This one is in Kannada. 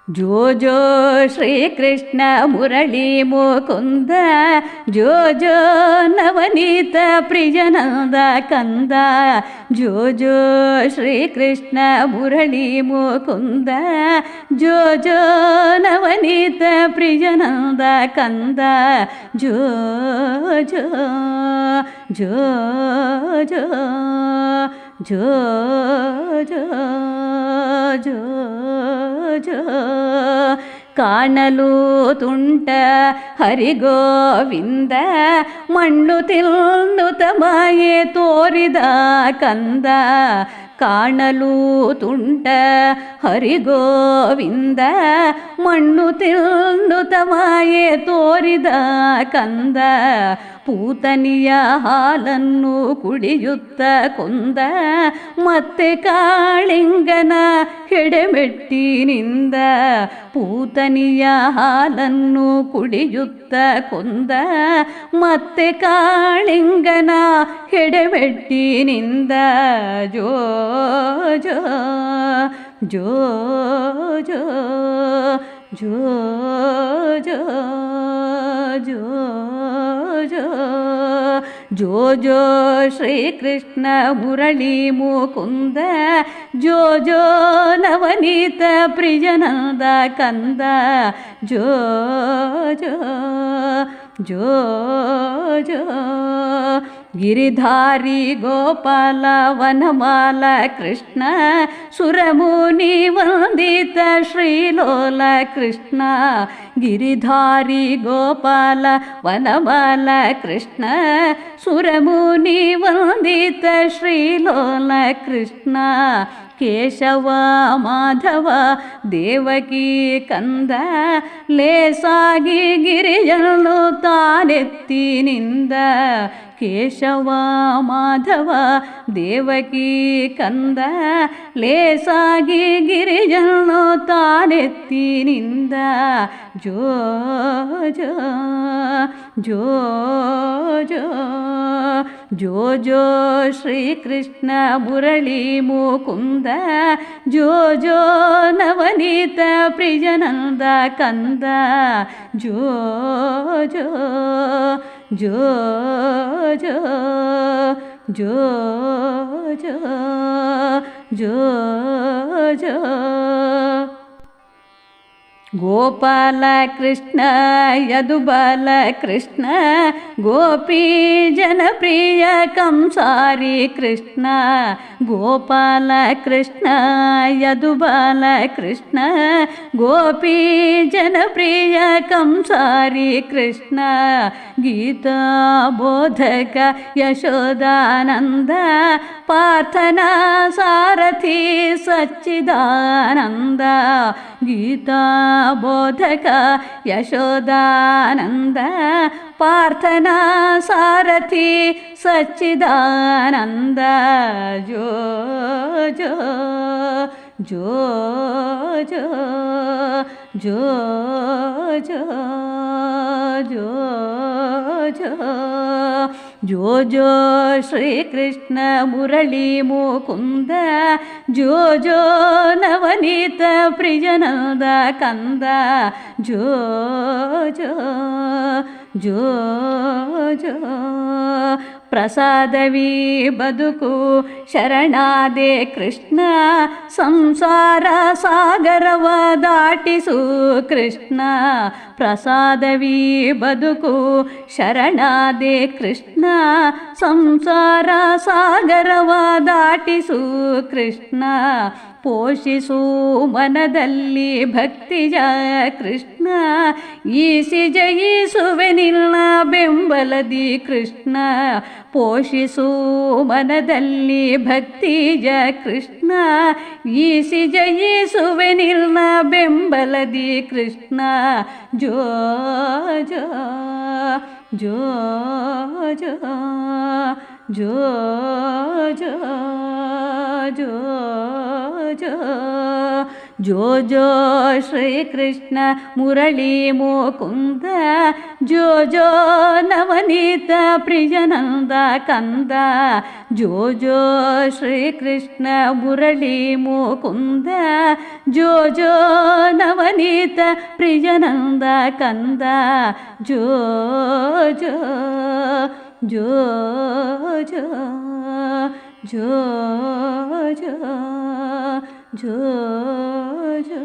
ಜೋ ಜೋ ಶ್ರೀಕೃಷ್ಣ ಮುರಳಿ ಮುಕುಂದ ಜೋ ಜೋ ನವನೀತ ಪ್ರಿಯನಂದ ಕಂದ ಜೋ ಜೋ ಶ್ರೀಕೃಷ್ಣ ಮುರಳಿ ಮುಕುಂದ ಜೋ ಜೋ ನವನೀತ ಪ್ರಿಯನಂದ ಕಂದ ಜೋ ಜೋ ಜೋ ಜೋ ಜೋ ಜೋ ಜೋ ಜೋ ಕಾಣಲು ತುಂಟ ಹರಿಗೋವಿಂದ ಮಣ್ಣು ತಿನ್ನುತ್ತ ಮಾಯೆ ತೋರಿದ ಕಂದ ಕಾಣಲು ತುಂಟ ಹರಿಗೋವಿಂದ ಮಣ್ಣು ತಿನ್ನುತ್ತ ಮಾಯೆ ತೋರಿದ ಕಂದ ಪೂತನಿಯ ಹಾಲನ್ನು ಕುಡಿಯುತ್ತ ಕೊಂದ ಮತ್ತೆ ಕಾಳಿಂಗನ ಹೆಡೆಮೆಟ್ಟಿನಿಂದ ಪೂತನಿಯ ಹಾಲನ್ನು ಕುಡಿಯುತ್ತ ಕೊಂದ ಮತ್ತೆ ಕಾಳಿಂಗನ ಹೆಡೆಮೆಟ್ಟಿನಿಂದ ಜೋ ಜೋ ಜೋ ಜೋ ಜೋ ಜೋ ಜೋ ಜೋ ಜೋ ಜೋ ಶ್ರೀಕೃಷ್ಣ ಮುರಳಿ ಮುಕುಂದ ಜೋ ಜೋ ನವನೀತ ಪ್ರಿಯನಂದ ಕಂದ ಜೋ ಜೋ ಜೋ ಜೋ ಗಿರಿಧಾರಿ ಗೋಪಾಲ ವನಮಾಲ ಕೃಷ್ಣ ಸುರಮುನಿ ವಂದಿತ ಶ್ರೀಲೋಲ ಕೃಷ್ಣ ಗಿರಿಧಾರಿ ಗೋಪಾಲ ವನಮಾಲ ಕೃಷ್ಣ ಸುರಮುನಿ ವಂದಿತ ಶ್ರೀಲೋಲ ಕೃಷ್ಣ ಕೇಶವ ಮಾಧವ ದೇವಕಿ ಕಂದ ಲೇಸಾಗಿ ಗಿರಿಯನ್ನು ತಾನೆತ್ತಿನಿಂದ ಕೇಶವ ಮಾಧವ ದೇವಕಿ ಕಂದ ಲೇಸಾಗಿ ಗಿರಿಯನ್ನು ತಾನೆತ್ತಿನಿಂದ ಜೋ ಜೋ ಜೋ ಜೋ ಜೋ ಜೋ ಶ್ರೀಕೃಷ್ಣ ಮುರಳಿ ಮುಕುಂದ ಜೋ ಜೋ ನವನೀತ ಪ್ರಿಯನಂದ ಕಂದ ಜೋ ಜೋ ಜೋ ಜೋ ಜೋ ಜೋ ಜೋ ಜೋ ಗೋಪಾಲ ಕೃಷ್ಣ ಯದುಬಾಲ ಕೃಷ್ಣ ಗೋಪಿ ಜನಪ್ರಿಯ ಕಂಸಾರಿ ಕೃಷ್ಣ ಗೋಪಾಲ ಕೃಷ್ಣ ಯದುಬಾಲ ಕೃಷ್ಣ ಗೋಪಿ ಜನಪ್ರಿಯ ಕಂಸಾರಿ ಕೃಷ್ಣ ಗೀತಾ ಬೋಧಕ ಯಶೋದಾನಂದ ಪಾರ್ಥನಾ ಸಾರಥಿ ಸಚ್ಚಿದಾನಂದ ಗೀತಾ ಬೋಧಕ ಯಶೋದಾನಂದ ಪಾರ್ಥನಾ ಸಾರಥಿ ಸಚ್ಚಿದಾನಂದ ಜೋ ಜೋ ಜೋ ಜೋ ಜೋ ಜೋ ಜೋ ಜೋ ಜೋ ಜೋ ಶ್ರೀಕೃಷ್ಣ ಮುರಳಿ ಮುಕುಂದ ಜೋ ಜೋ ನವನೀತ ಪ್ರಿಯನಂದ ಕಂದ ಜೋ ಜೋ ಜೋ ಜೋ ಪ್ರಸಾದವಿ ಬದುಕು ಶರಣಾದೆ ಕೃಷ್ಣ ಸಂಸಾರ ಸಾಗರವ ದಾಟಿಸು ಕೃಷ್ಣ ಪ್ರಸಾದವಿ ಬದುಕು ಶರಣಾದೆ ಕೃಷ್ಣ ಸಂಸಾರ ಸಾಗರವ ದಾಟಿಸು ಕೃಷ್ಣ ಪೋಷಿಸು ಮನದಲ್ಲಿ ಭಕ್ತಿಯ ಕೃಷ್ಣ ಈಸಿ ಜಯಿಸುವೆ ನಿನ್ನ ಬೆಂಬಲದಿ ಕೃಷ್ಣ ಪೋಷಿಸು ಮನದಲ್ಲಿ ಭಕ್ತಿಯ ಕೃಷ್ಣ ಈಸಿ ಜಯಿಸುವೆ ನಿನ್ನ ಬೆಂಬಲದಿ ಕೃಷ್ಣ ಜೋ ಜೋ ಜೋ ಜೋ ಜೋ ಜೋ ಜೋ ಜೋ ಜೋ ಜೋ ಶ್ರೀಕೃಷ್ಣ ಮುರಳಿ ಮುಕುಂದ ಜೋ ಜೋ ನವನೀತ ಪ್ರಿಯನಂದ ಕಂದ ಜೋ ಜೋ ಶ್ರೀಕೃಷ್ಣ ಮುರಳಿ ಮುಕುಂದ ಜೋ ಜೋ ನವನೀತ ಪ್ರಿಯನಂದ ಕಂದ ಜೋ ಜೋ ಜೋ ಜೋ ಜೋ ಜೋ ಜೋ ಜೋ